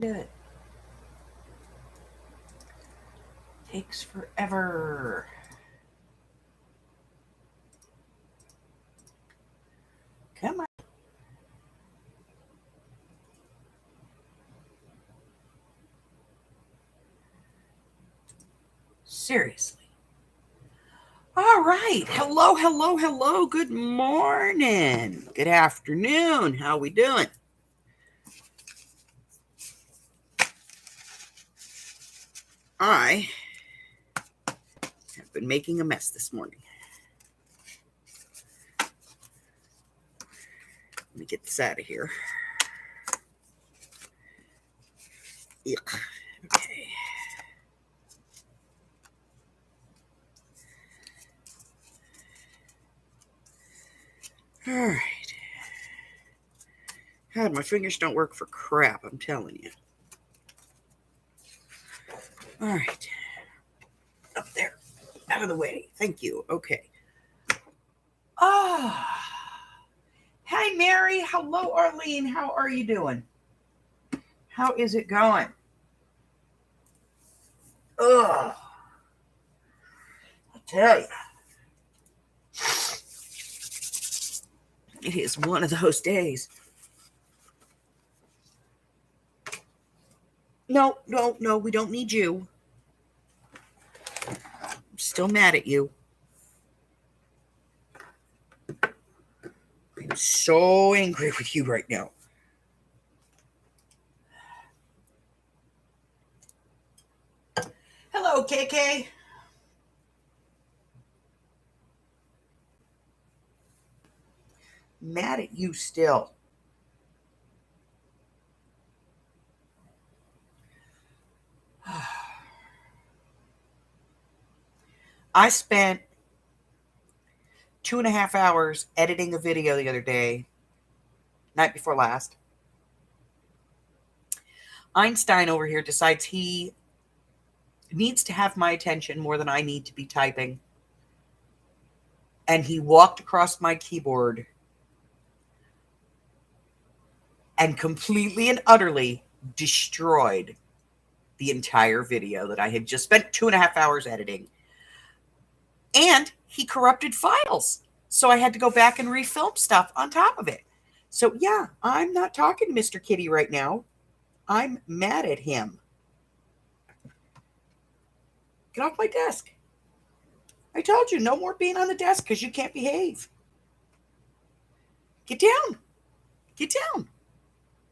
Do it. Takes forever. Come on. Seriously. All right. Hello, hello, hello. Good morning. Good afternoon. How we doing? I have been making a mess this morning. Let me get this out of here. Yuck. Okay. All right. God, my fingers don't work for crap, I'm telling you. All right. Up there. Out of the way. Thank you. Okay. Hi, Mary. Hello, Arlene. How are you doing? How is it going? Ugh. I tell you. It is one of those days. No, we don't need you. I'm still mad at you. I'm so angry with you right now. Hello, KK. Mad at you still. I spent 2.5 hours editing a video the other day, night before last. Einstein over here decides he needs to have my attention more than I need to be typing. And he walked across my keyboard and completely and utterly destroyed the entire video that I had just spent 2.5 hours editing. And he corrupted files. So I had to go back and refilm stuff on top of it. So yeah, I'm not talking to Mr. Kitty right now. I'm mad at him. Get off my desk. I told you, no more being on the desk because you can't behave. Get down. Get down.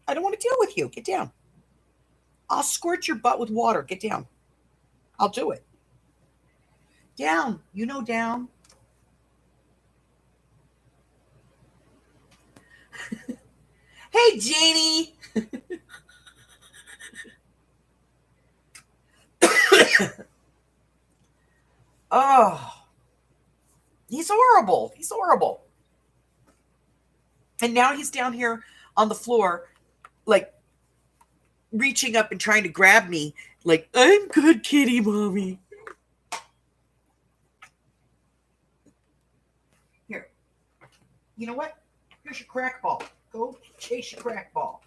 I don't want to deal with you. Get down. I'll squirt your butt with water. Get down. I'll do it. Down. You know down. Hey, Janie. Oh, he's horrible. He's horrible. And now he's down here on the floor, like reaching up and trying to grab me, like, I'm good, kitty, mommy. Here. You know what? Here's your crack ball. Go chase your crack ball.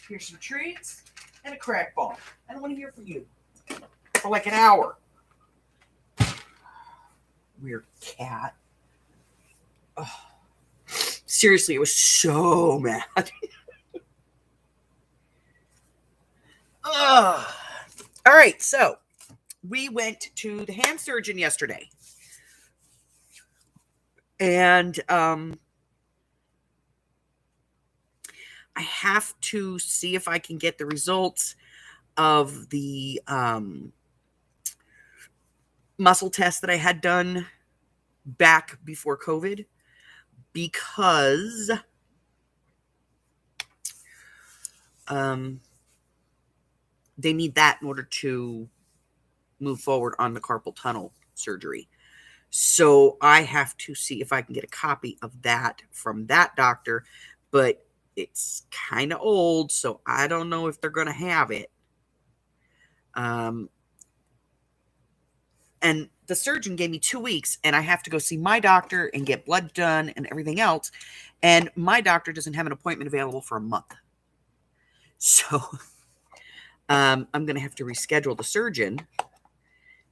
Here's some treats and a crack ball. I don't want to hear from you for like an hour. Weird cat. Oh. Seriously, it was so mad. All right, so we went to the hand surgeon yesterday. And I have to see if I can get the results of the muscle test that I had done back before COVID, because they need that in order to move forward on the carpal tunnel surgery. So I have to see if I can get a copy of that from that doctor, but it's kind of old, so I don't know if they're going to have it. And the surgeon gave me 2 weeks, and I have to go see my doctor and get blood done and everything else. And my doctor doesn't have an appointment available for a month. So I'm going to have to reschedule the surgeon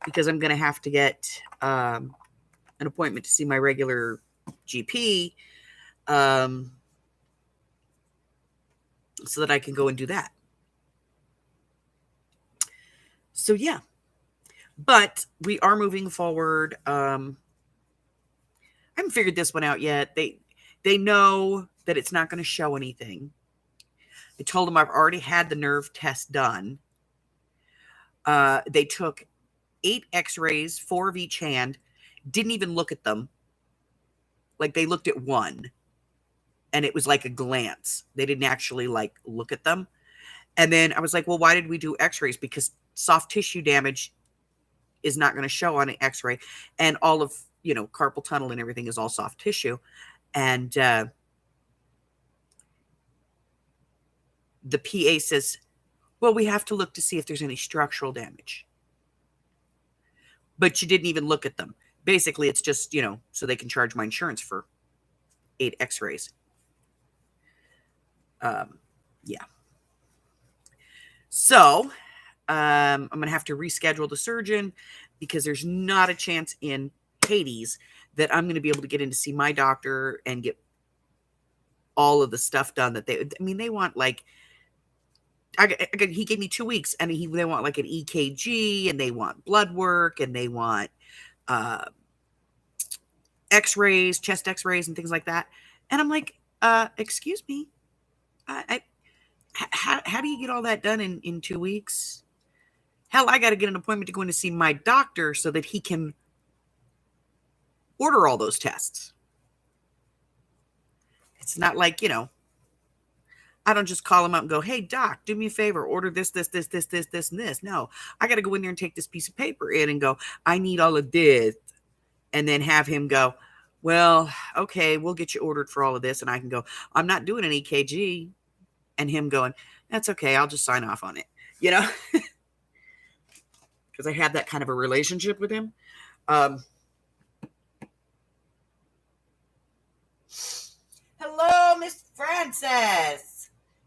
because I'm going to have to get an appointment to see my regular GP so that I can go and do that. So, yeah. But we are moving forward. I haven't figured this one out yet. They know that it's not going to show anything. I told them I've already had the nerve test done. They took 8 x-rays, 4 of each hand, didn't even look at them. Like, they looked at one, and it was like a glance. They didn't actually, like, look at them. And then I was like, well, why did we do x-rays? Because soft tissue damage is not going to show on an x-ray. And all of, carpal tunnel and everything is all soft tissue. And the PA says, well, we have to look to see if there's any structural damage. But you didn't even look at them. Basically, it's just, so they can charge my insurance for 8 x-rays. Yeah. So, I'm going to have to reschedule the surgeon because there's not a chance in Hades that I'm going to be able to get in to see my doctor and get all of the stuff done that they want, like, he gave me 2 weeks, and they want like an EKG, and they want blood work, and they want x-rays, chest x-rays, and things like that. And I'm like, excuse me, how do you get all that done in 2 weeks? Hell, I got to get an appointment to go in to see my doctor so that he can order all those tests. It's not like, I don't just call him up and go, hey, doc, do me a favor, order this, and this. No, I got to go in there and take this piece of paper in and go, I need all of this. And then have him go, well, okay, we'll get you ordered for all of this. And I can go, I'm not doing an EKG. And him going, that's okay, I'll just sign off on it. Because I have that kind of a relationship with him. Hello, Miss Frances.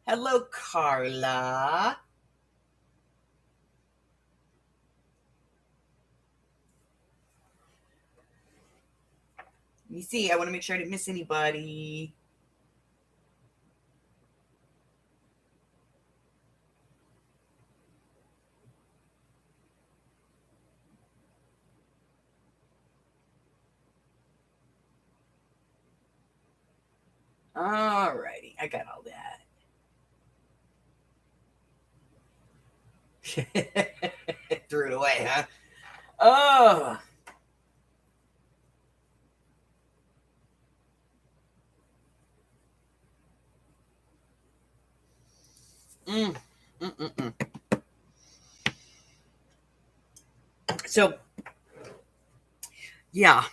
Hello, Carla. Let me see. I want to make sure I didn't miss anybody. All righty. I got all that. Threw it away, huh? Oh. So, yeah.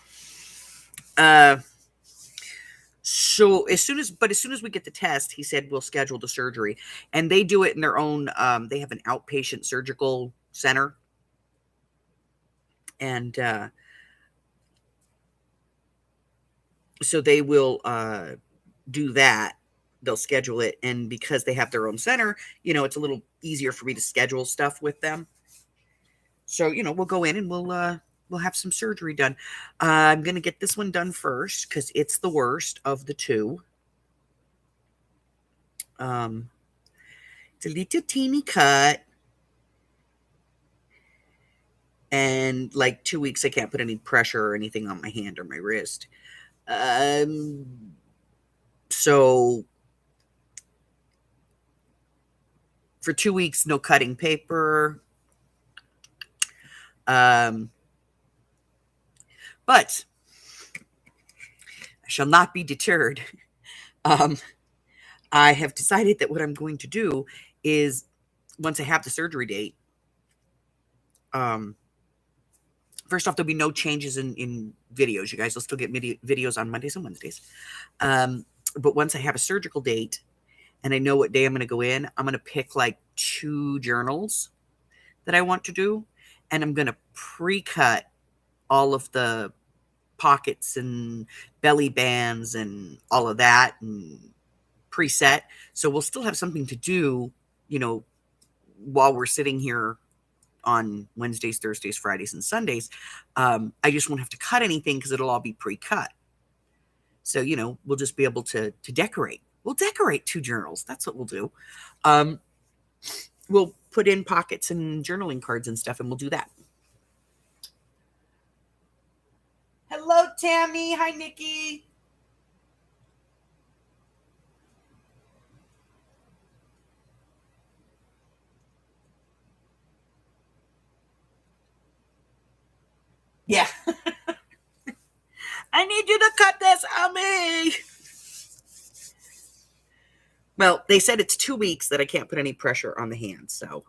So as soon as we get the test, he said we'll schedule the surgery, and they do it in their own. They have an outpatient surgical center, and so they will do that. They'll schedule it, and because they have their own center, it's a little easier for me to schedule stuff with them. So we'll go in and we'll have some surgery done. I'm going to get this one done first because it's the worst of the two. It's a little teeny cut. And like 2 weeks, I can't put any pressure or anything on my hand or my wrist. So for 2 weeks, no cutting paper. But I shall not be deterred. I have decided that what I'm going to do is, once I have the surgery date, first off, there'll be no changes in videos. You guys will still get videos on Mondays and Wednesdays. But once I have a surgical date and I know what day I'm going to go in, I'm going to pick like 2 journals that I want to do. And I'm going to pre-cut all of the pockets and belly bands and all of that and preset. So we'll still have something to do, while we're sitting here on Wednesdays, Thursdays, Fridays, and Sundays, I just won't have to cut anything because it'll all be pre-cut. So, we'll just be able to decorate. We'll decorate 2 journals. That's what we'll do. We'll put in pockets and journaling cards and stuff, and we'll do that. Hello, Tammy. Hi, Nikki. Yeah. I need you to cut this on me. Well, they said it's 2 weeks that I can't put any pressure on the hands. So,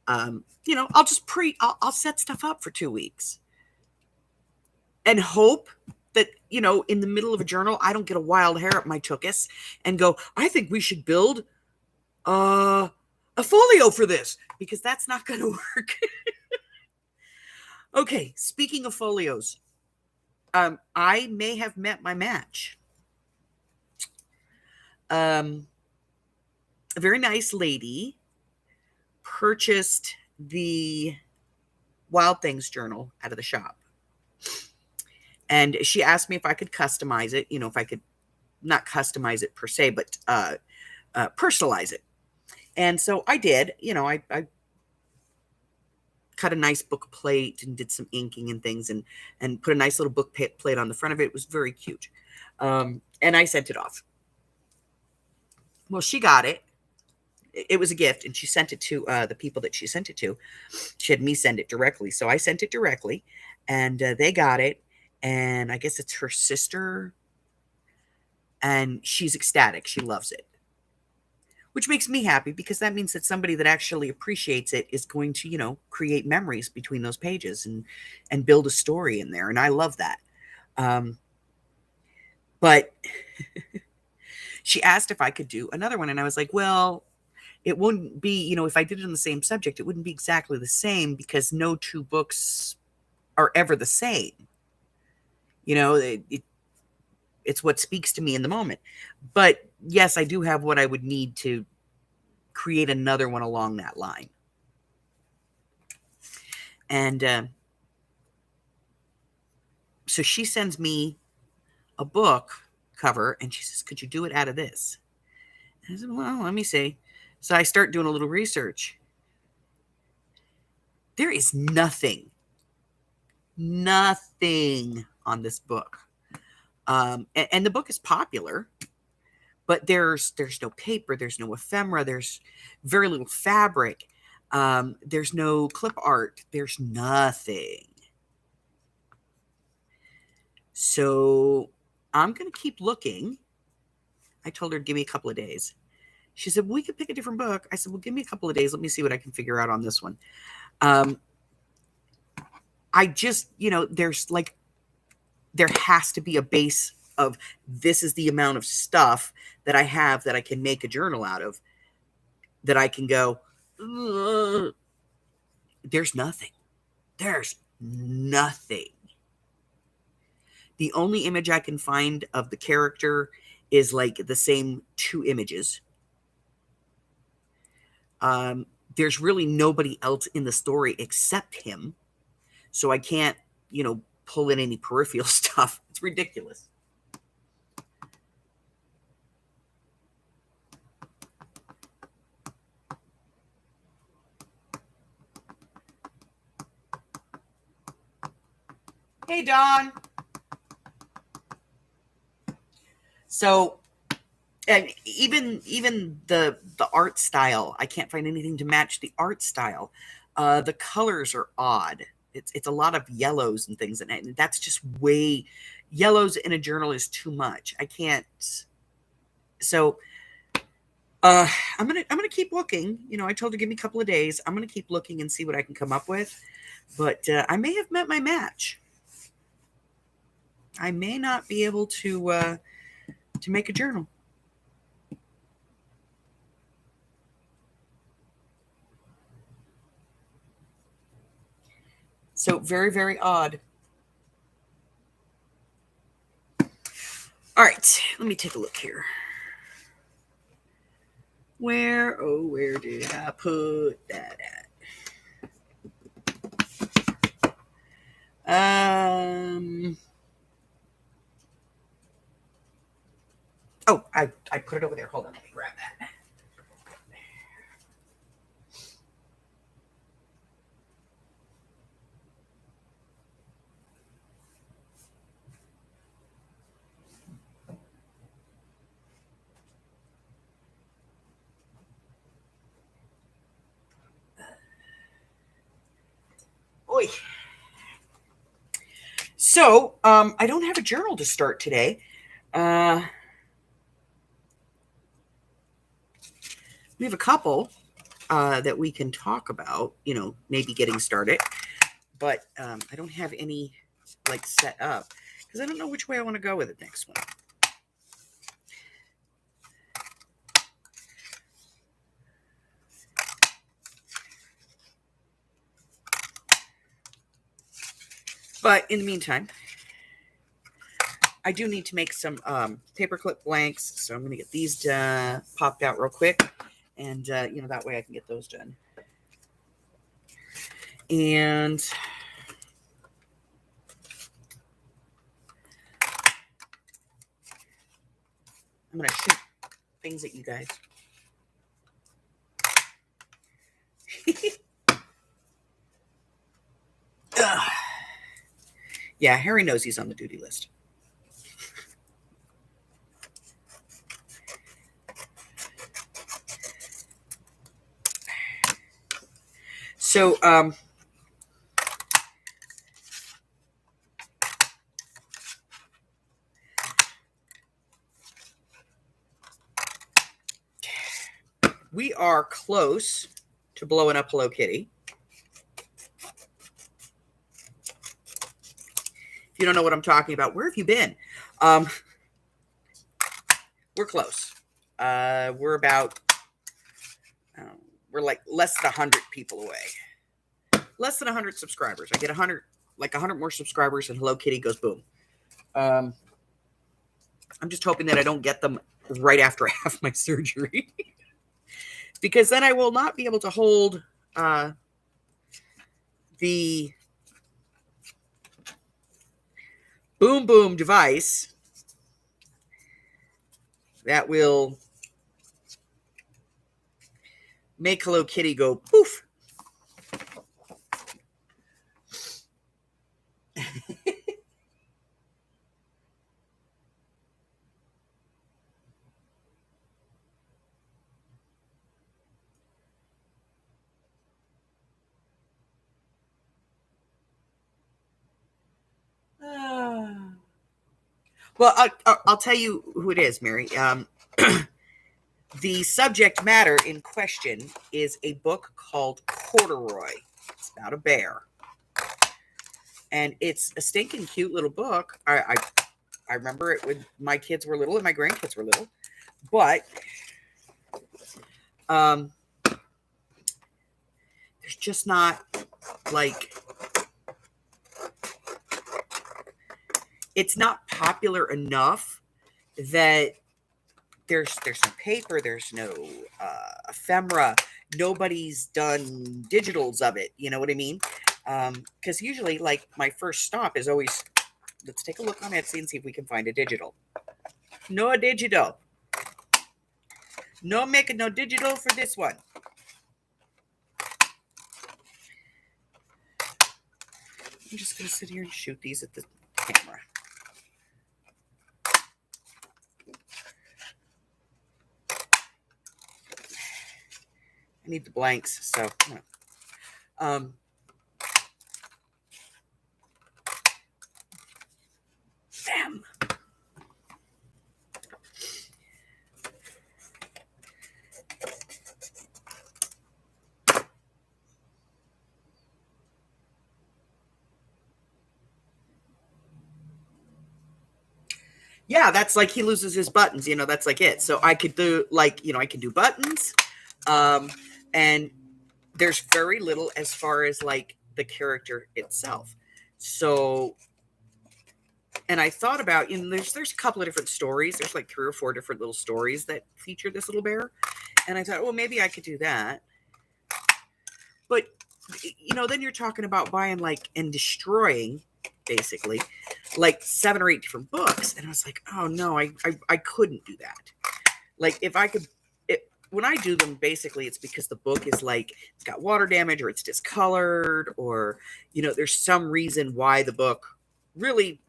I'll just I'll set stuff up for 2 weeks and hope that, in the middle of a journal, I don't get a wild hair up my tuchus and go, I think we should build a folio for this, because that's not going to work. Okay. Speaking of folios, I may have met my match. A very nice lady purchased the Wild Things journal out of the shop. And she asked me if I could customize it, if I could not customize it per se, but personalize it. And so I did. I cut a nice book plate and did some inking and things, and put a nice little book plate on the front of it. It was very cute. And I sent it off. Well, she got it. It was a gift, and she sent it to the people that she sent it to. She had me send it directly. So I sent it directly, and they got it. And I guess it's her sister, and she's ecstatic. She loves it, which makes me happy, because that means that somebody that actually appreciates it is going to, create memories between those pages and build a story in there. And I love that. But she asked if I could do another one. And I was like, well, it wouldn't be, if I did it on the same subject, it wouldn't be exactly the same, because no 2 books are ever the same. It's what speaks to me in the moment. But yes, I do have what I would need to create another one along that line. And so she sends me a book cover, and she says, could you do it out of this? And I said, well, let me see. So I start doing a little research. There is nothing on this book. And the book is popular, but there's no paper, there's no ephemera, there's very little fabric, there's no clip art, there's nothing. So I'm going to keep looking. I told her to give me a couple of days. She said, we could pick a different book. I said, well, give me a couple of days. Let me see what I can figure out on this one. I just, there has to be a base of, this is the amount of stuff that I have that I can make a journal out of, that I can go, there's nothing. There's nothing. The only image I can find of the character is like the same 2 images. There's really nobody else in the story except him. So I can't, pull in any peripheral stuff. It's ridiculous. Hey, Dawn. So, and even the art style, I can't find anything to match the art style. The colors are odd. It's a lot of yellows and things, and that's just way, yellows in a journal is too much. I can't. So I'm gonna keep looking. I told her give me a couple of days. I'm gonna keep looking and see what I can come up with. But I may have met my match. I may not be able to make a journal. So very, very odd. All right, let me take a look here. Where did I put that at? Oh, I put it over there. Hold on, let me grab that. Oy. So, I don't have a journal to start today. We have a couple that we can talk about, maybe getting started. But I don't have any like set up because I don't know which way I want to go with it next one. But in the meantime, I do need to make some paperclip blanks. So I'm going to get these popped out real quick. And, that way I can get those done. And I'm going to shoot things at you guys. Yeah, Harry knows he's on the duty list. So, we are close to blowing up Hello Kitty. If you don't know what I'm talking about, where have you been? We're close. We're about, we're like less than 100 people away. Less than 100 subscribers. I get 100 more subscribers and Hello Kitty goes boom. I'm just hoping that I don't get them right after I have my surgery. Because then I will not be able to hold the boom boom device that will make Hello Kitty go poof. Well, I'll tell you who it is, Mary. The subject matter in question is a book called Corduroy. It's about a bear. And it's a stinking cute little book. I remember it when my kids were little and my grandkids were little. But there's just not like... It's not popular enough that there's no paper, there's no ephemera, nobody's done digitals of it, you know what I mean? Because usually, like, my first stop is always, let's take a look on Etsy and see if we can find a digital. No digital. No making no digital for this one. I'm just going to sit here and shoot these at the camera. I need the blanks, so damn. Yeah, that's like he loses his buttons, that's like it. So I could do I can do buttons. And there's very little as far as like the character itself. So, and I thought about, there's a couple of different stories. There's like 3 or 4 different little stories that feature this little bear. And I thought, well, maybe I could do that. But, then you're talking about buying and destroying, basically, 7 or 8 different books. And I was like, oh, no, I couldn't do that. If I could, when I do them, basically, it's because the book is it's got water damage or it's discolored or, there's some reason why the book really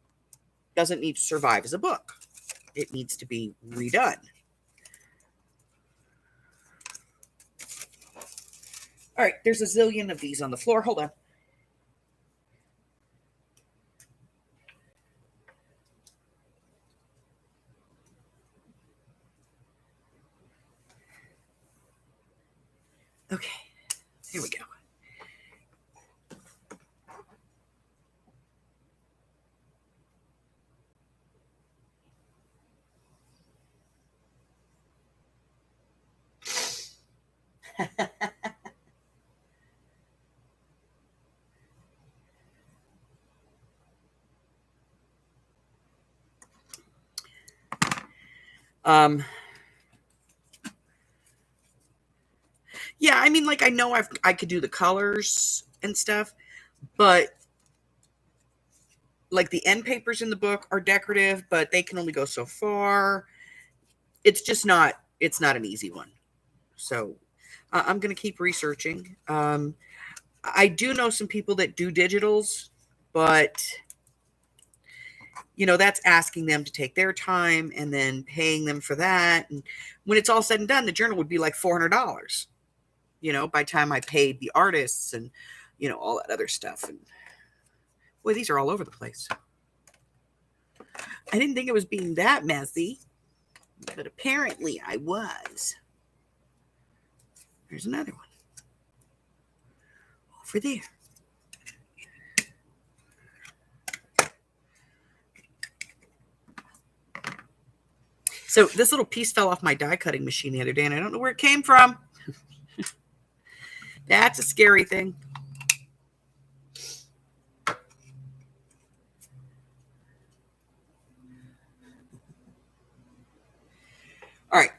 doesn't need to survive as a book. It needs to be redone. All right, there's a zillion of these on the floor. Hold on. Okay, here we go. Yeah, I mean, I know I could do the colors and stuff, but the end papers in the book are decorative, but they can only go so far. It's just not, it's not an easy one. So I'm going to keep researching. I do know some people that do digitals, but that's asking them to take their time and then paying them for that. And when it's all said and done, the journal would be like $400, by the time I paid the artists and, all that other stuff. And boy, these are all over the place. I didn't think it was being that messy, but apparently I was. There's another one over there. So this little piece fell off my die cutting machine the other day, and I don't know where it came from. That's a scary thing. All right.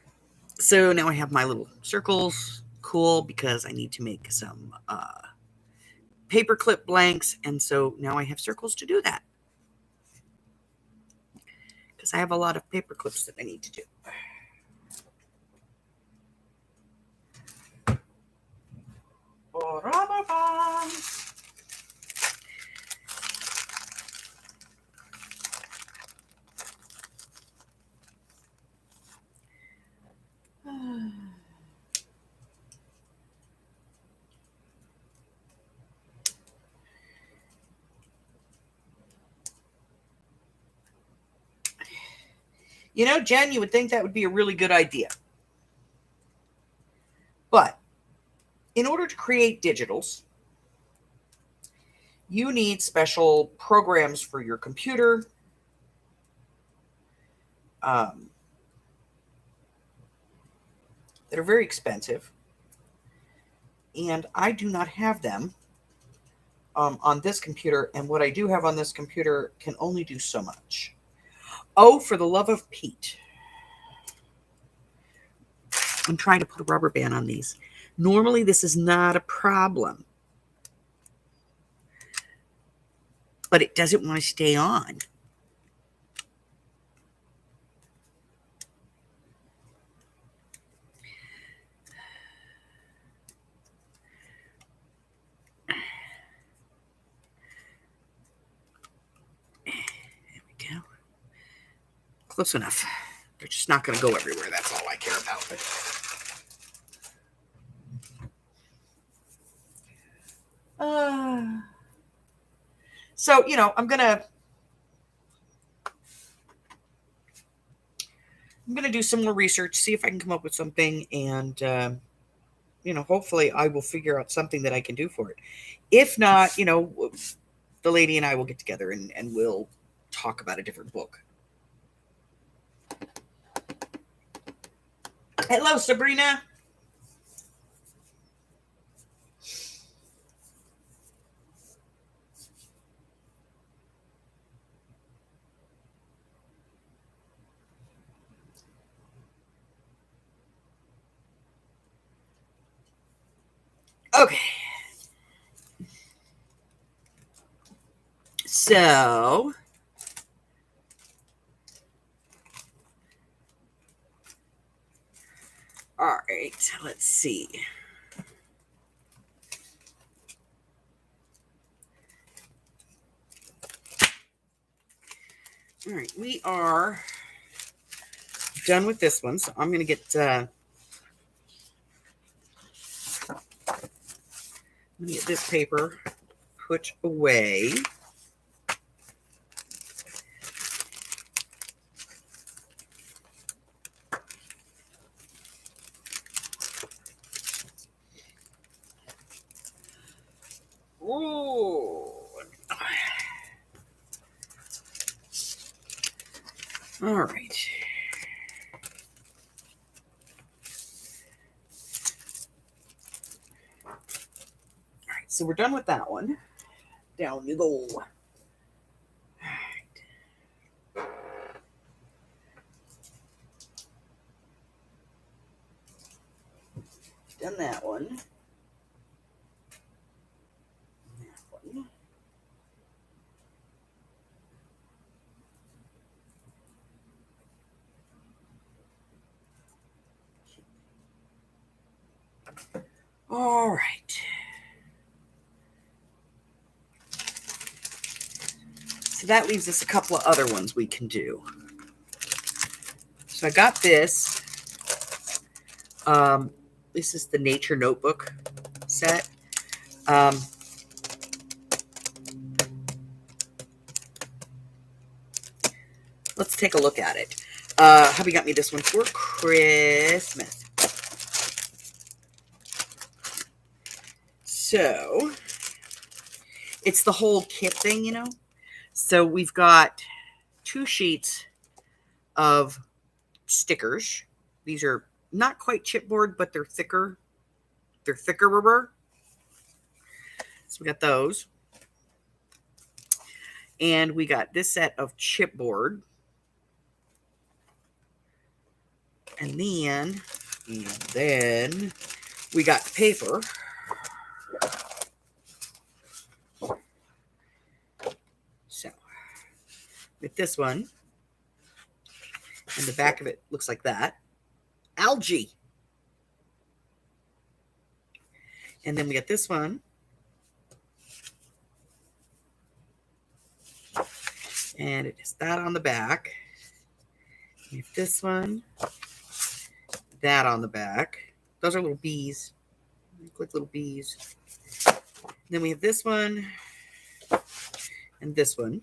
So now I have my little circles. Cool, because I need to make some paper clip blanks. And so now I have circles to do that. Because I have a lot of paper clips that I need to do. Jen, you would think that would be a really good idea. But in order to create digitals, you need special programs for your computer. That are very expensive. And I do not have them on this computer. And what I do have on this computer can only do so much. Oh, for the love of Pete. I'm trying to put a rubber band on these. Normally, this is not a problem. But it doesn't want to stay on. There we go. Close enough. They're just not going to go everywhere. That's all I care about. So, I'm going to do some more research, see if I can come up with something, and, hopefully I will figure out something that I can do for it. If not, the lady and I will get together and we'll talk about a different book. Hello, Sabrina. Okay. So, all right, let's see. All right, we are done with this one, so I'm going to get this paper put away. Ooh. All right. All right, so we're done with that one. Down you go. All right. Done that one. That one. All right. So that leaves us a couple of other ones we can do. So I got this. This is the Nature Notebook set. Let's take a look at it. Hubby got me this one for Christmas. So it's the whole kit thing, you know. So we've got 2 sheets of stickers. These are not quite chipboard, but they're thicker. They're thicker rubber. So we got those. And we got this set of chipboard. And then we got paper. So with this one, and the back of it looks like that. Algae. And then we got this one. And it is that on the back. We have this one. That on the back. Those are little bees. Look like little bees. Then we have this one. And this one.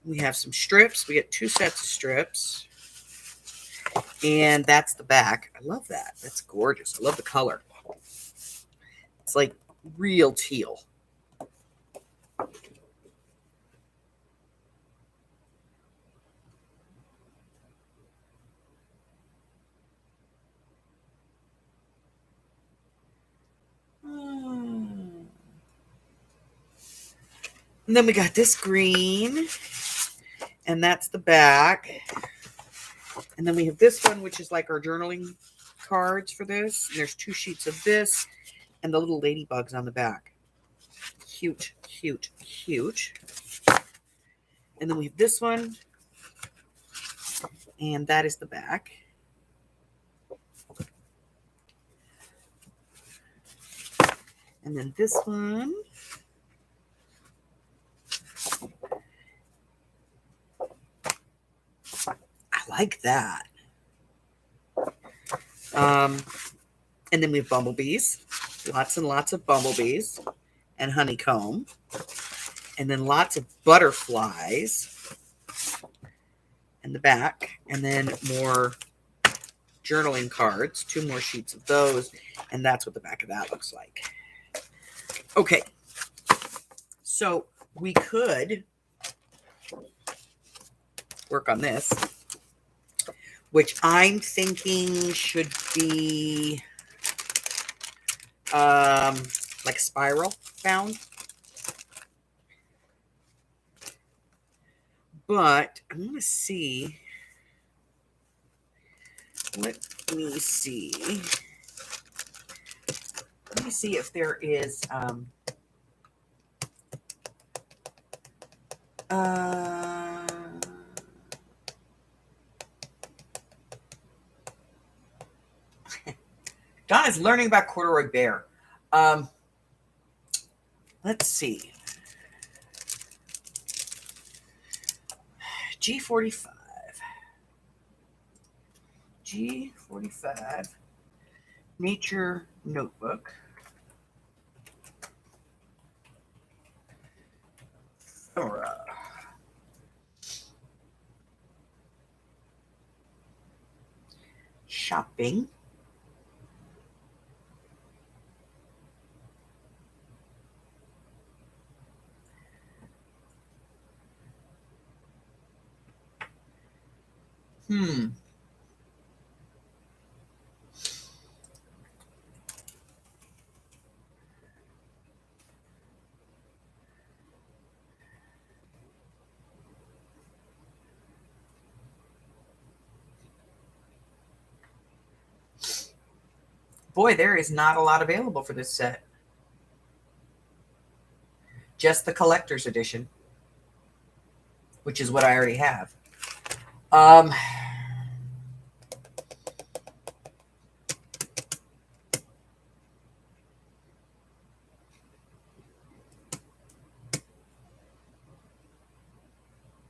We have some strips. We get 2 sets of strips. And that's the back. I love that. That's gorgeous. I love the color. It's like real teal. And then we got this green. And that's the back. And then we have this one, which is like our journaling cards for this. And there's 2 sheets of this and the little ladybugs on the back. Cute, cute, cute. And then we have this one. And that is the back. And then this one. I like that. And then we have bumblebees. Lots and lots of bumblebees. And honeycomb. And then lots of butterflies. In the back. And then more journaling cards. 2 more sheets of those. And that's what the back of that looks like. Okay. So we could work on this, which I'm thinking should be like a spiral bound. But I want to see. Let me see. let me see if there is Donna's learning about corduroy bear. Let's see. G45. G45 Nature Notebook. Thora. Shopping. Boy, there is not a lot available for this set. Just the collector's edition, which is what I already have.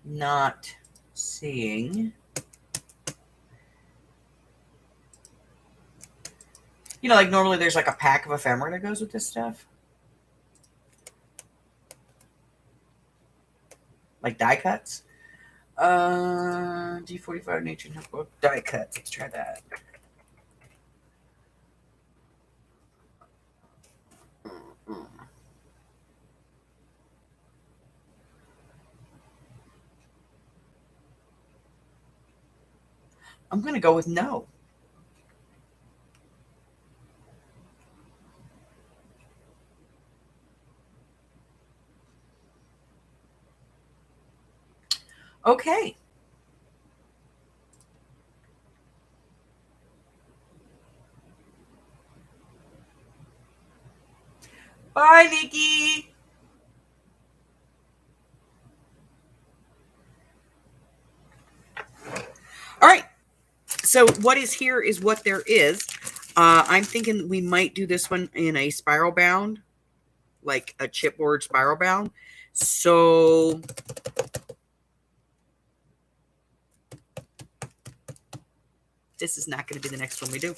Not seeing. You know, like normally there's like a pack of ephemera that goes with this stuff. Like die cuts. D45 Nature Notebook die cuts. Let's try that. I'm going to go with no. Okay. Bye, Nikki. All right. So what is here is what there is. I'm thinking we might do this one in a spiral bound, like a chipboard spiral bound. So this is not going to be the next one we do,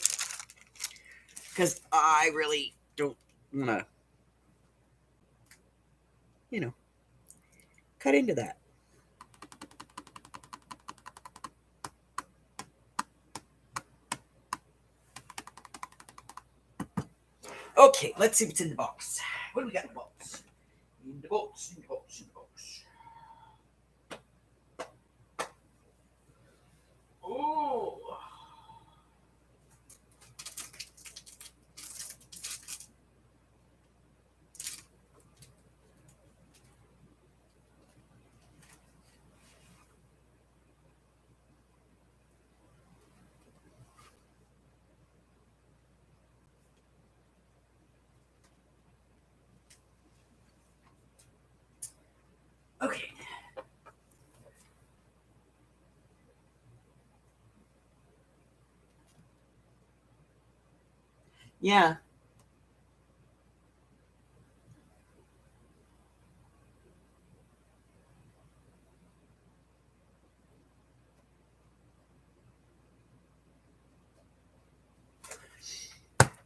because I really don't want to, you know, cut into that. Okay, let's see what's in the box. What do we got in the box? In the box, in the box, in the box. Oh. Okay. Yeah.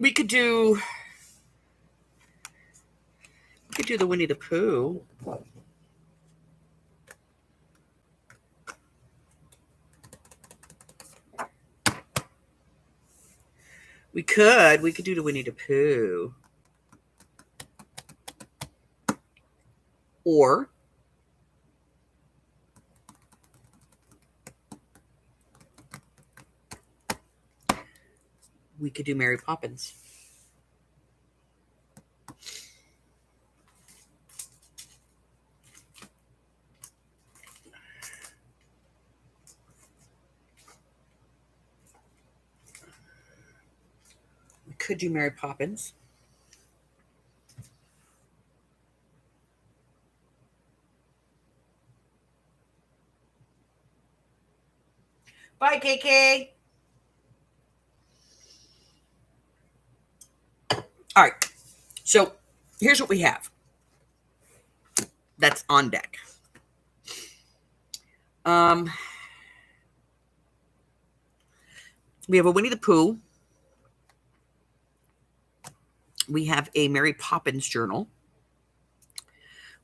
We could do the Winnie the Pooh. We could do the Winnie the Pooh. Or we could do Mary Poppins. We could do Mary Poppins. Bye, KK. All right. So here's what we have that's on deck. We have a Winnie the Pooh. We have a Mary Poppins journal.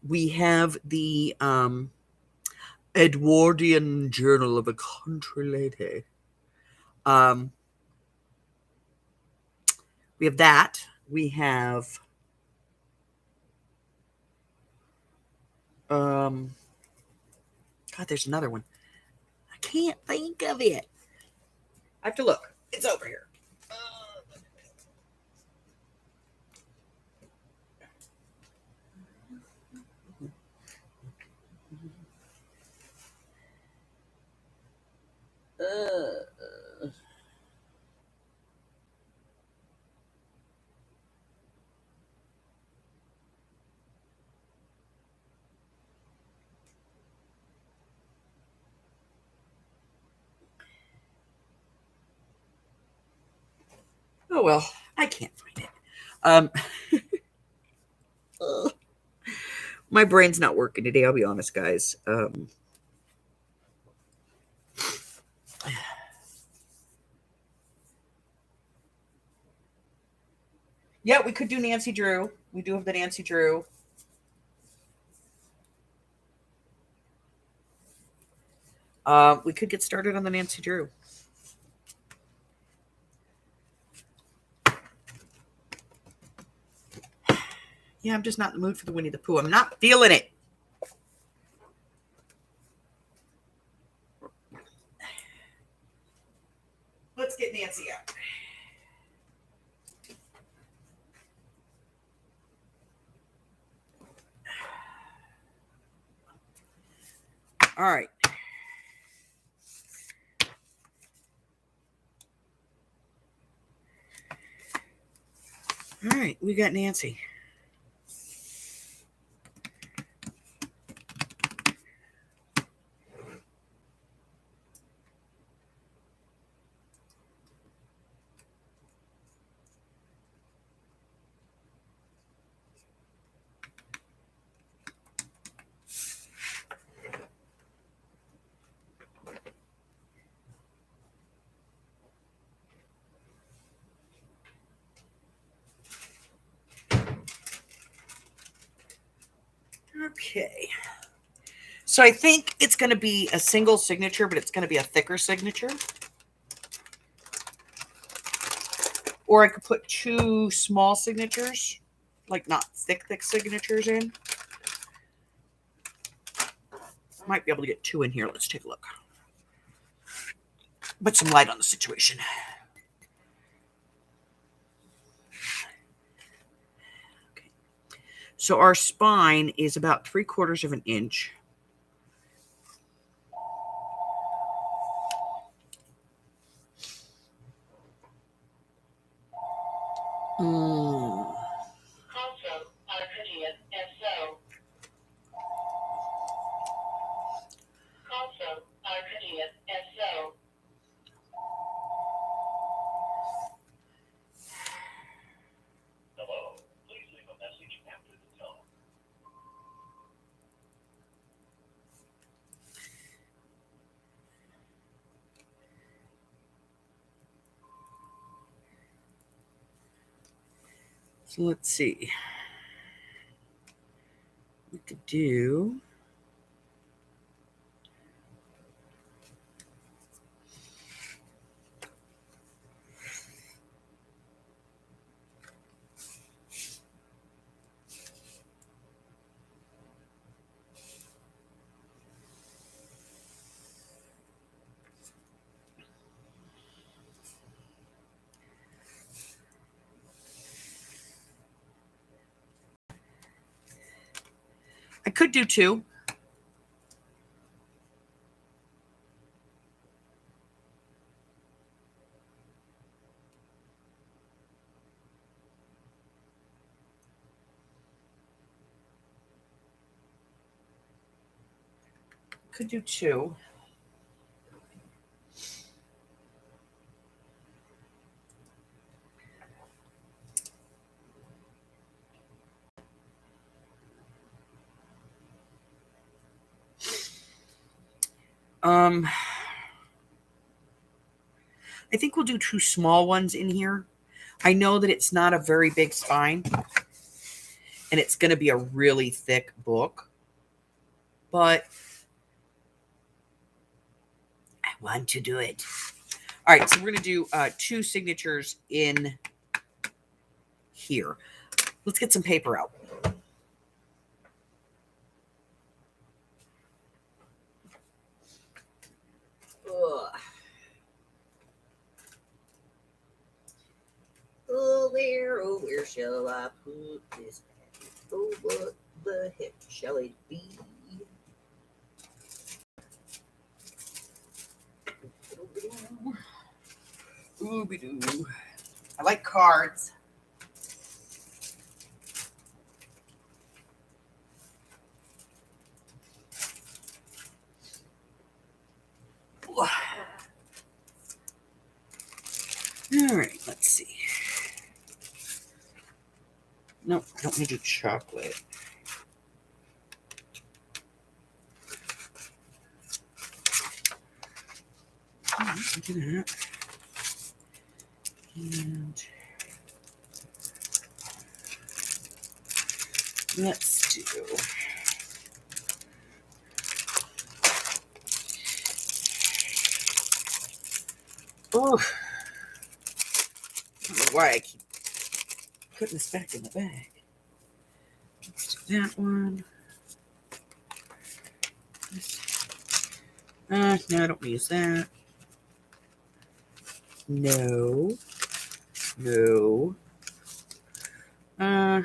We have the Edwardian Journal of a Country Lady. We have that. We have God, there's another one. I can't think of it. I have to look. It's over here. Oh, well, I can't find it. My brain's not working today, I'll be honest, guys. Yeah, we could do Nancy Drew. We do have the Nancy Drew. We could get started on the Nancy Drew. Yeah, I'm just not in the mood for the Winnie the Pooh. I'm not feeling it. Let's get Nancy out. All right. All right, we got Nancy. Okay. So I think it's going to be a single signature, but it's going to be a thicker signature. Or I could put two small signatures, like not thick signatures in. Might be able to get two in here. Let's take a look. Put some light on the situation. Okay. So our spine is about 3/4 of an inch. So let's see. We could do. I could do two. Could do two. I think we'll do 2 small ones in here. I know that it's not a very big spine, and it's going to be a really thick book, but I want to do it. All right, so we're going to do 2 signatures in here. Let's get some paper out. Ugh. Oh, where shall I put this? Oh, what the heck shall it be? Ooby-doo. I like cards. All right, let's see. No, I don't need to do chocolate. Do that. And let's do oh, I don't know why I keep putting this back in the bag. Let's do that one. No, I don't use that. No. No. Yeah,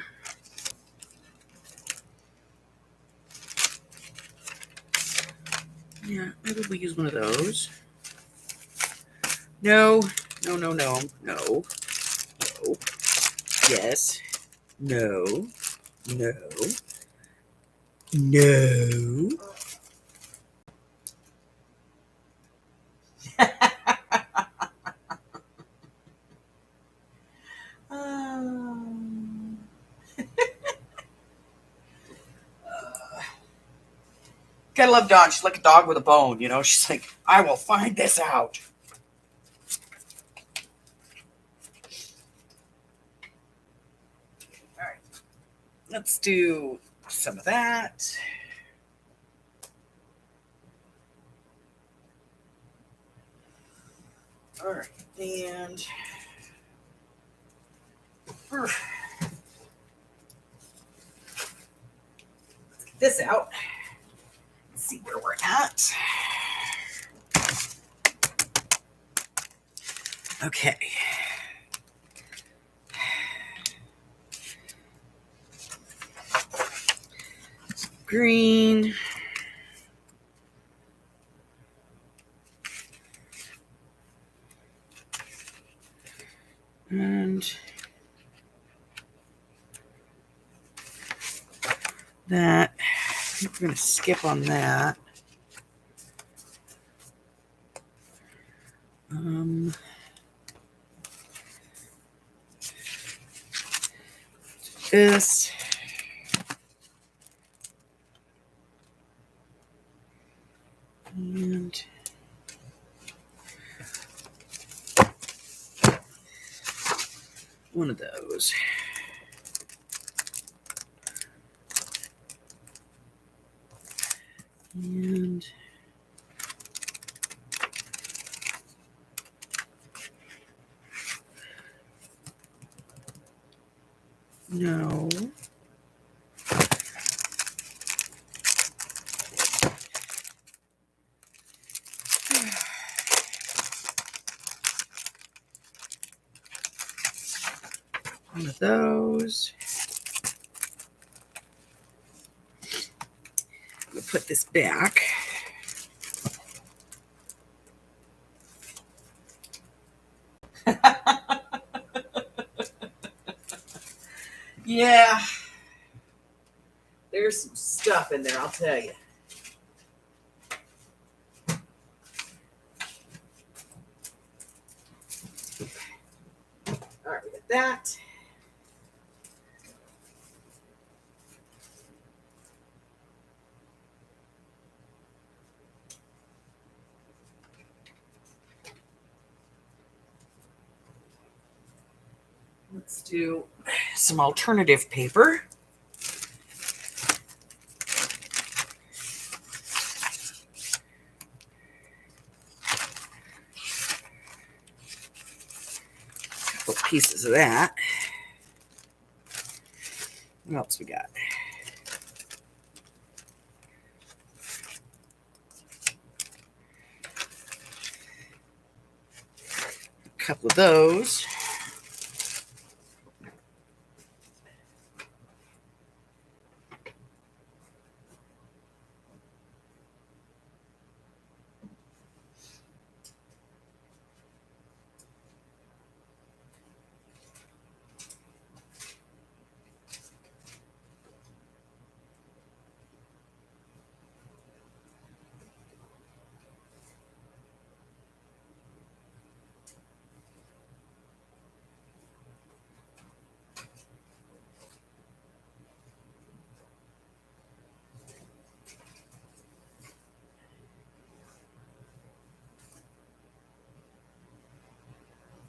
maybe we'll use one of those. No. No, no, no. No. No. Yes. No. No. No. Gotta love Dawn. She's like a dog with a bone, you know? She's like, I will find this out. All right. Let's do some of that. All right. And let's get this out. Let's see where we're at. Okay. Green. And that. I think we're going to skip on that. This. And one of those. And no. One of those. I'm going to put this back. Yeah. There's some stuff in there, I'll tell you. All right, we got that. Let's do some alternative paper. A couple pieces of that. What else we got? A couple of those.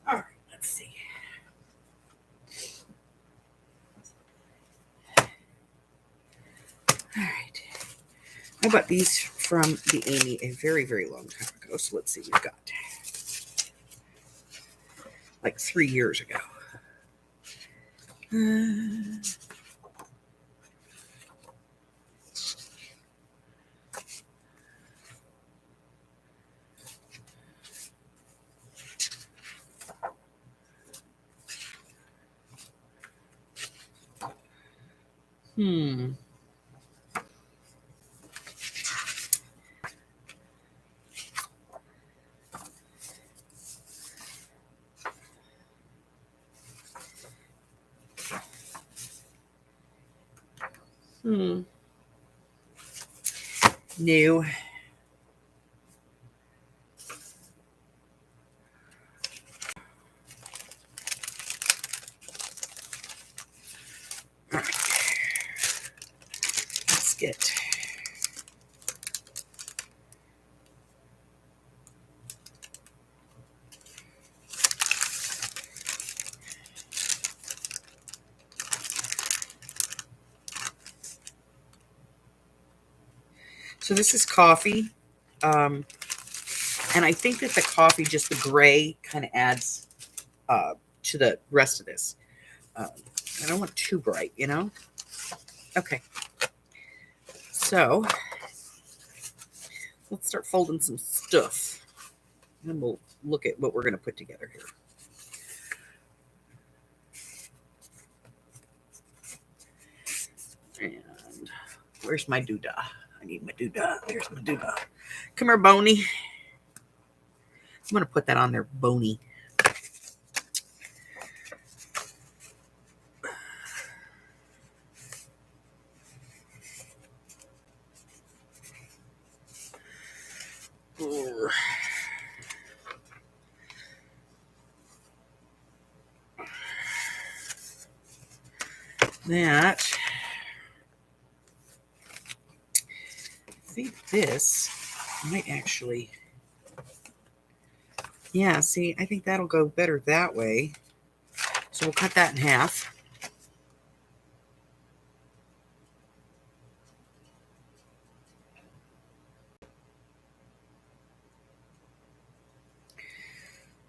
All right, let's see. All right. I bought these from the Amy a very, very long time ago. So let's see what we've got. Like 3 years ago. Hmm. New. All right. Let's get. So this is coffee. And I think that the coffee, just the gray, kind of adds to the rest of this. I don't want too bright, you know? Okay. So let's start folding some stuff. And then we'll look at what we're going to put together here. And where's my doodah? I need my doodah. There's my doodah. Come here, Boney. I'm going to put that on there, Boney. That. I think this might actually. Yeah, see, I think that'll go better that way. So we'll cut that in half.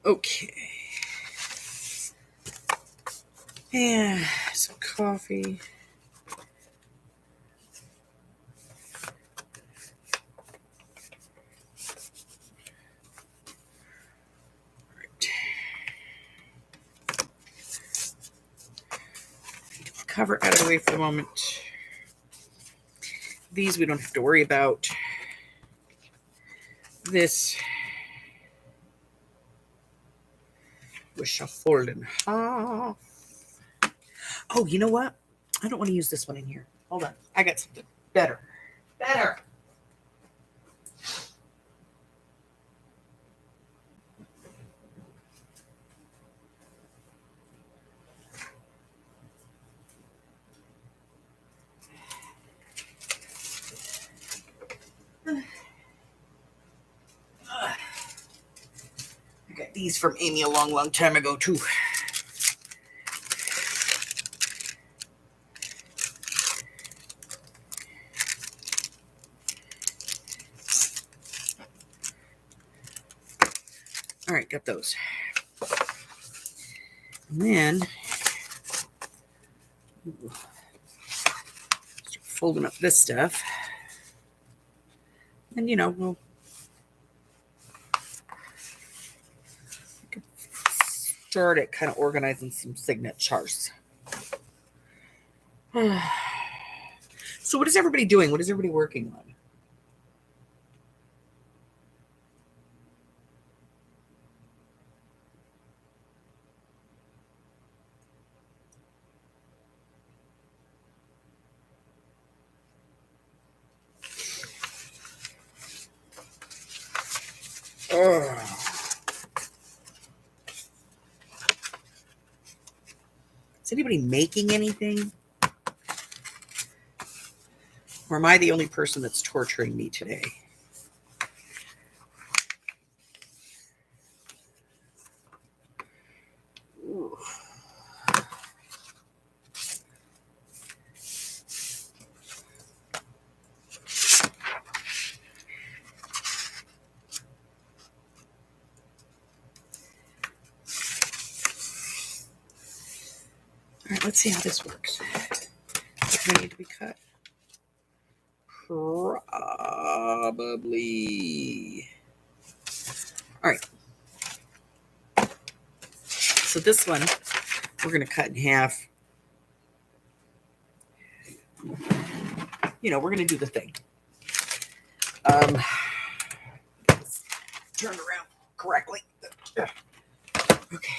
Okay. And some coffee. Cover out of the way for the moment. These we don't have to worry about. This we shall fold in half. Oh, you know what? I don't want to use this one in here. Hold on. I got something better. Better. I got these from Amy a long, long time ago, too. right, got those. And then start folding up this stuff. And, we'll start it kind of organizing some signatures. So what is everybody doing? What is everybody working on? Is anybody making anything? Or am I the only person that's torturing me today? Ooh. All right, let's see how this works. Does it need to be cut? Probably. All right. So this one, we're going to cut in half. We're going to do the thing. Turn around correctly. Okay.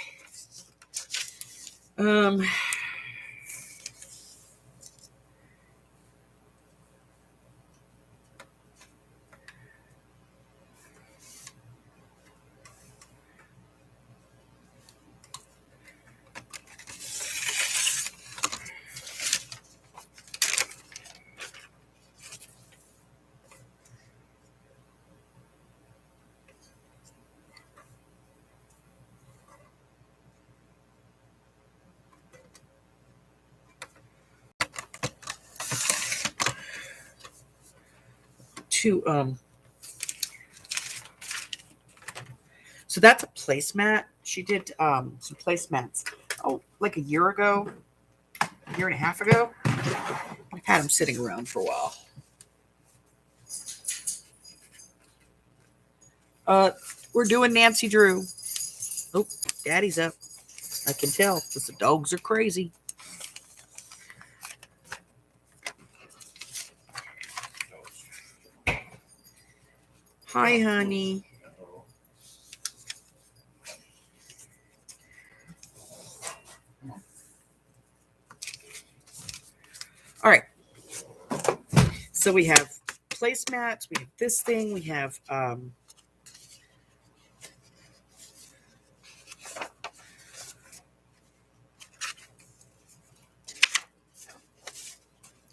So that's a placemat. She did some placemats like a year ago, a year and a half ago. I've had them sitting around for a while. We're doing Nancy Drew. Oh, Daddy's up. I can tell because the dogs are crazy. Hi, honey. All right. So we have placemats. We have this thing. We have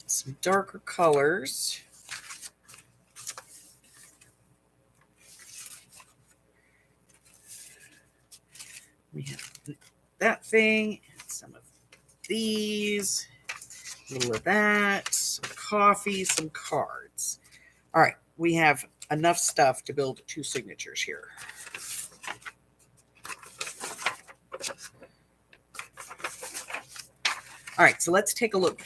some darker colors. We have that thing, some of these, a little of that, some coffee, some cards. All right, we have enough stuff to build 2 signatures here. All right, so let's take a look.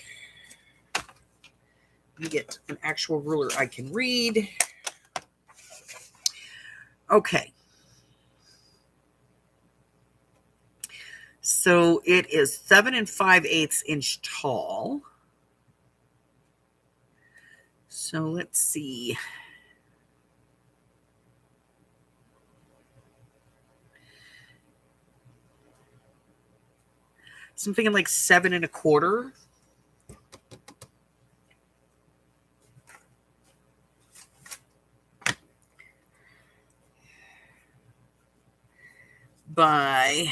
Let me get an actual ruler I can read. Okay. So it is 7 5/8 inch tall. So let's see. So I'm thinking like 7 1/4. By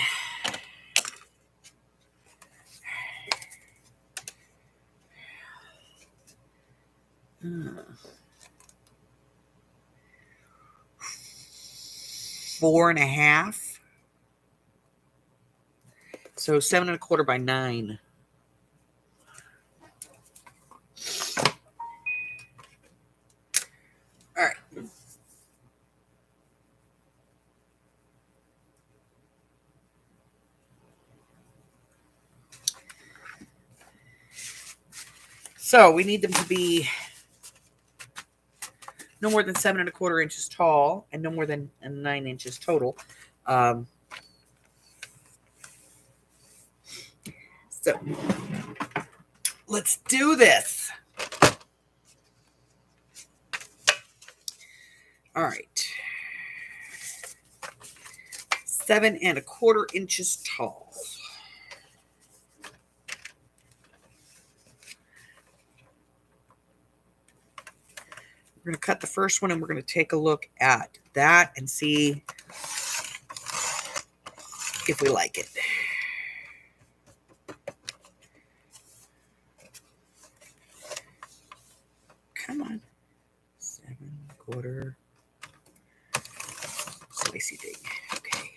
4 1/2. So 7 1/4 by 9. All right. So we need them to be no more than 7¼ inches tall and no more than 9 inches total. So let's do this. All right. 7¼ inches tall. We're going to cut the first one and we're going to take a look at that and see if we like it. Come on. 7¼ slicey thing. Okay.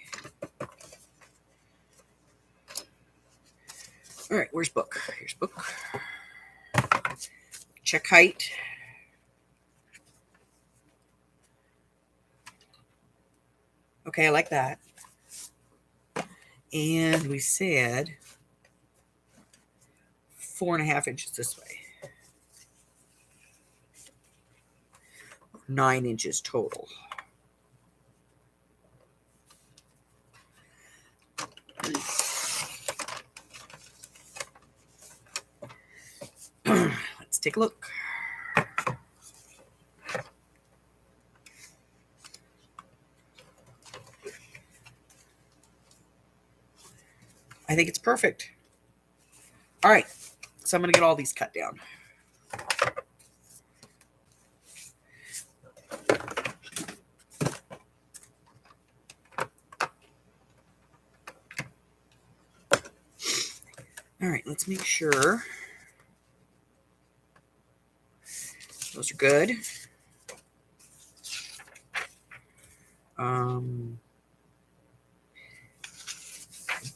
All right, where's book? Here's book. Check height. Okay, I like that. And we said 4½ inches this way. 9 inches total. Let's take a look. I think it's perfect. All right, so I'm going to get all these cut down. All right, let's make sure those are good.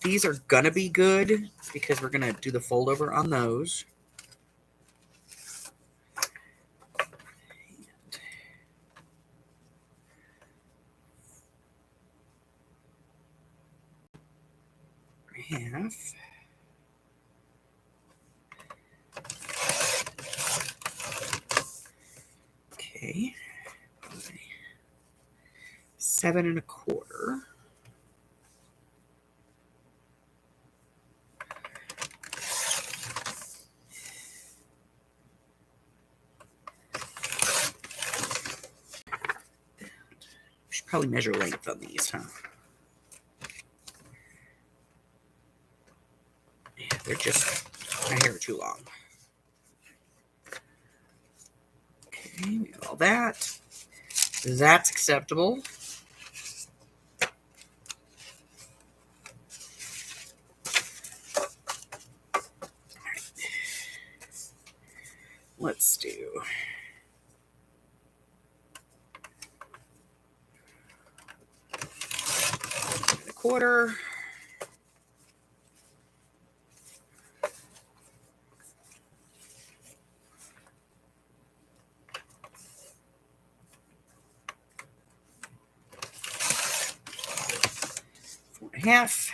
These are gonna be good because we're gonna do the fold over on those. Half. Okay. 7¼ We should probably measure length on these, huh? Yeah, they're just my hair too long. Okay, we got all that. That's acceptable. Let's do 1/4. Half.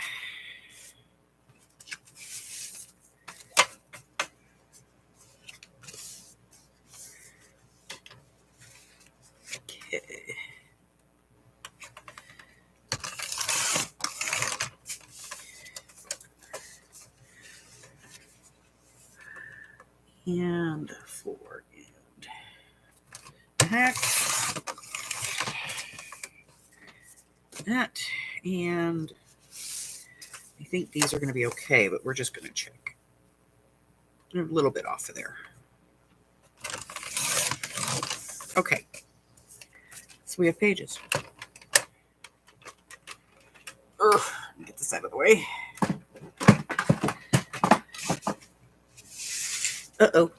Okay. And 4.5. That. And I think these are going to be okay, but we're just going to check. They're a little bit off of there. Okay. So we have pages. Get this out of the way. Uh-oh.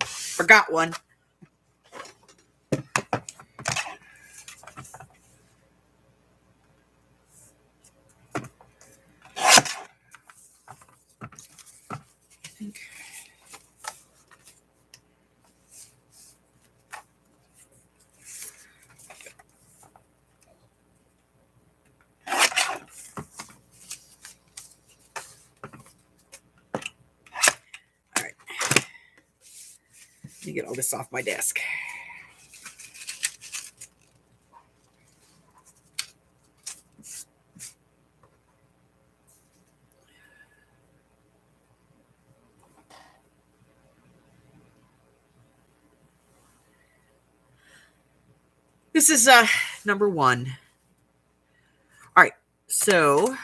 Forgot one. Let me get all this off my desk. This is number 1. All right, so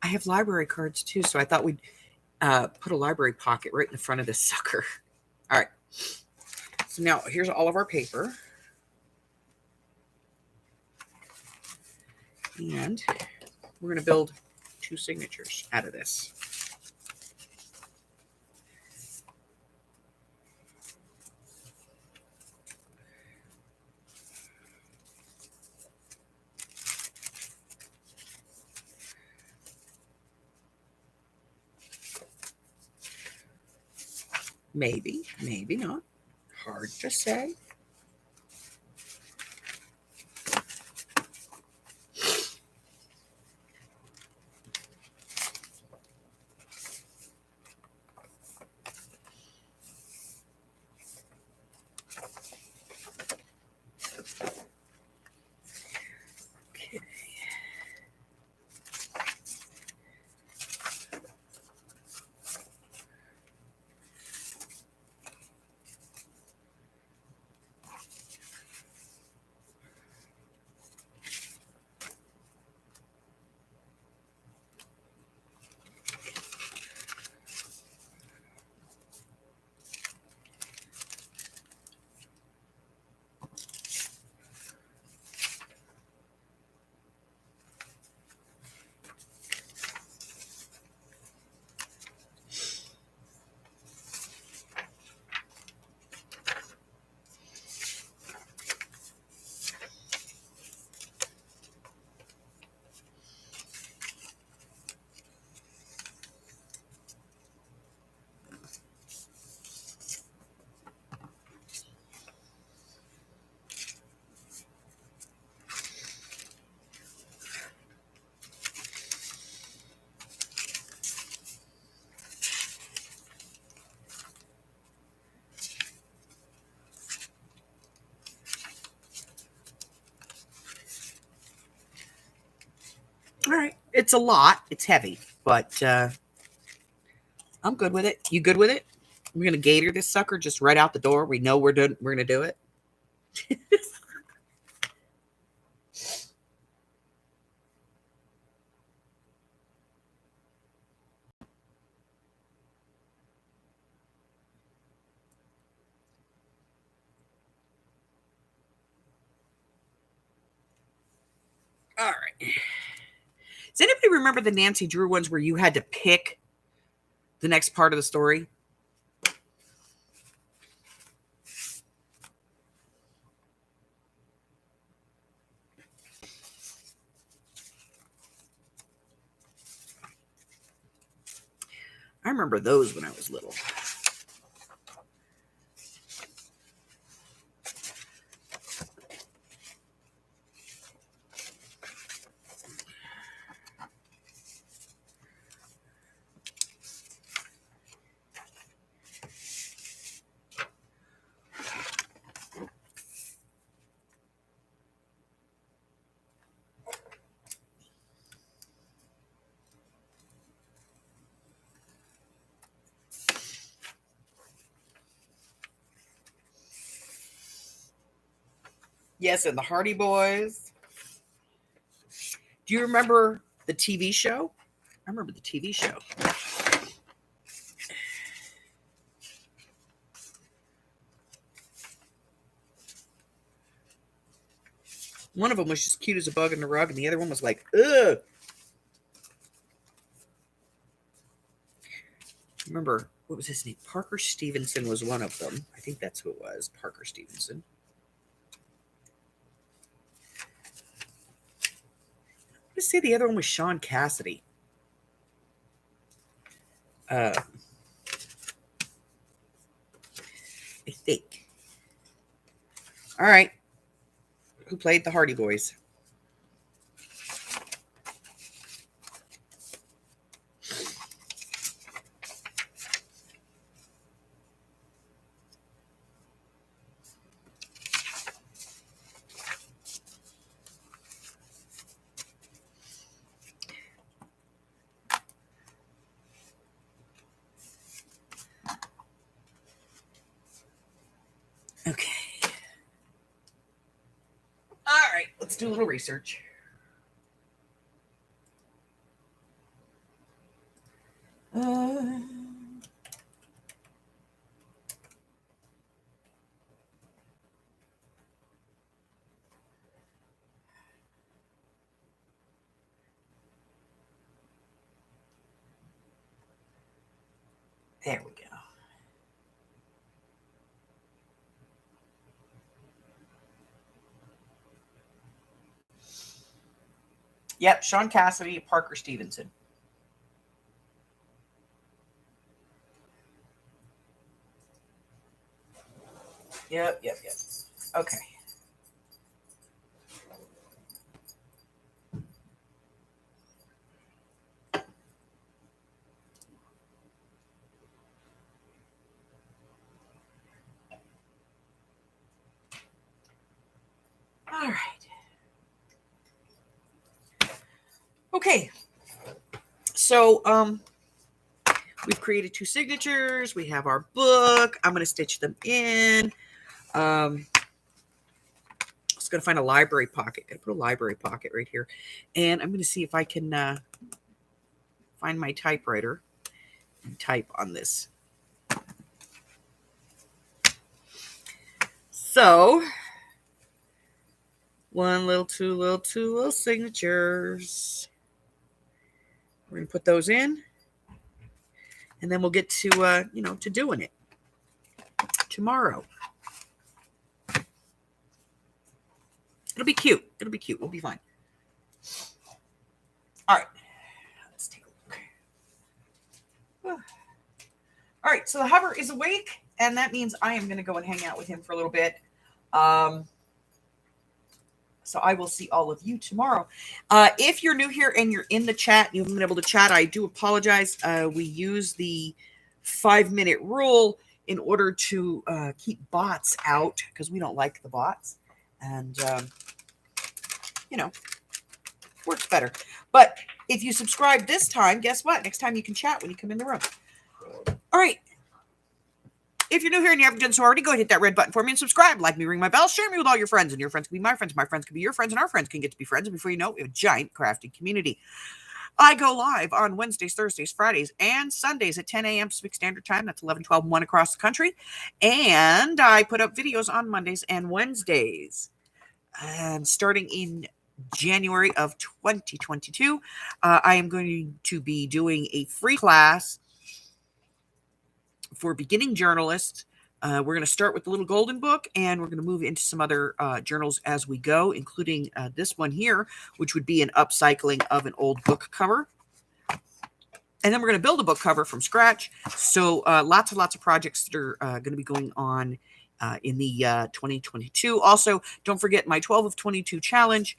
I have library cards too, so I thought we'd put a library pocket right in the front of this sucker. All right, so now here's all of our paper. And we're going to build 2 signatures out of this. Maybe, maybe not. Hard to say. Okay. All right. It's a lot. It's heavy, but I'm good with it. You good with it? We're going to gator this sucker just right out the door. We know we're going to do it. All right. Does anybody remember the Nancy Drew ones where you had to pick the next part of the story? I remember those when I was little. Yes, and the Hardy Boys. Do you remember the TV show? I remember the TV show. One of them was just cute as a bug in the rug, and the other one was like, ugh. Remember, what was his name? Parker Stevenson was one of them. I think that's who it was, Parker Stevenson. Let's say the other one was Sean Cassidy. I think. All right. Who played the Hardy Boys? let's do a little research. There we go. Yep, Sean Cassidy, Parker Stevenson. Yep. Okay. All right. Okay. So, we've created 2 signatures. We have our book. I'm going to stitch them in. I'm just going to find a library pocket. I put a library pocket right here. And I'm going to see if I can find my typewriter and type on this. So, 1 little, 2 little, 2 little signatures. We're going to put those in. And then we'll get to, to doing it tomorrow. It'll be cute. We'll be fine. All right. Let's take a look. All right. So the hover is awake, and that means I am going to go and hang out with him for a little bit. So I will see all of you tomorrow. If you're new here and you're in the chat, you haven't been able to chat, I do apologize. We use the 5-minute rule in order to keep bots out because we don't like the bots. And, works better. But if you subscribe this time, guess what? Next time you can chat when you come in the room. All right. If you're new here and you haven't done so already, go ahead and hit that red button for me and subscribe. Like me, ring my bell, share me with all your friends. And your friends can be my friends. My friends can be your friends. And our friends can get to be friends. And before you know it, we have a giant crafting community. I go live on Wednesdays, Thursdays, Fridays, and Sundays at 10 a.m. Pacific Standard Time. That's 11, 12, and 1 across the country. And I put up videos on Mondays and Wednesdays. And starting in January of 2022, I am going to be doing a free class for beginning journalists. We're going to start with the Little Golden Book, and we're going to move into some other journals as we go, including this one here, which would be an upcycling of an old book cover. And then we're going to build a book cover from scratch. So lots and lots of projects that are going to be going on in the 2022. Also, don't forget my 12 of 22 challenge.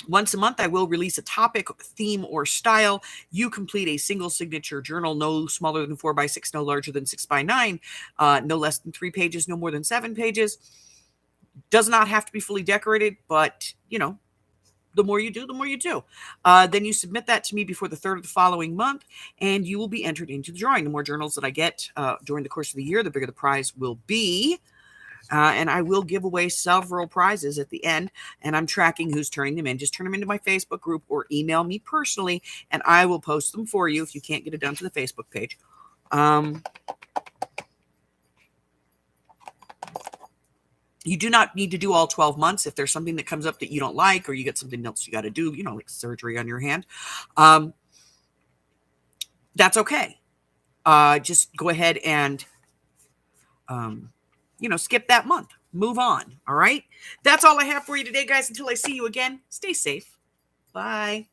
Once a month, I will release a topic, theme, or style. You complete a single signature journal, no smaller than 4x6, no larger than 6x9, no less than 3 pages, no more than 7 pages. Does not have to be fully decorated, but, the more you do, the more you do. Then you submit that to me before the 3rd of the following month, and you will be entered into the drawing. The more journals that I get during the course of the year, the bigger the prize will be. And I will give away several prizes at the end, and I'm tracking who's turning them in. Just turn them into my Facebook group or email me personally, and I will post them for you if you can't get it done to the Facebook page. You do not need to do all 12 months. If there's something that comes up that you don't like, or you get something else you got to do, like surgery on your hand, that's okay. Just go ahead and skip that month. Move on. All right. That's all I have for you today, guys. Until I see you again, stay safe. Bye.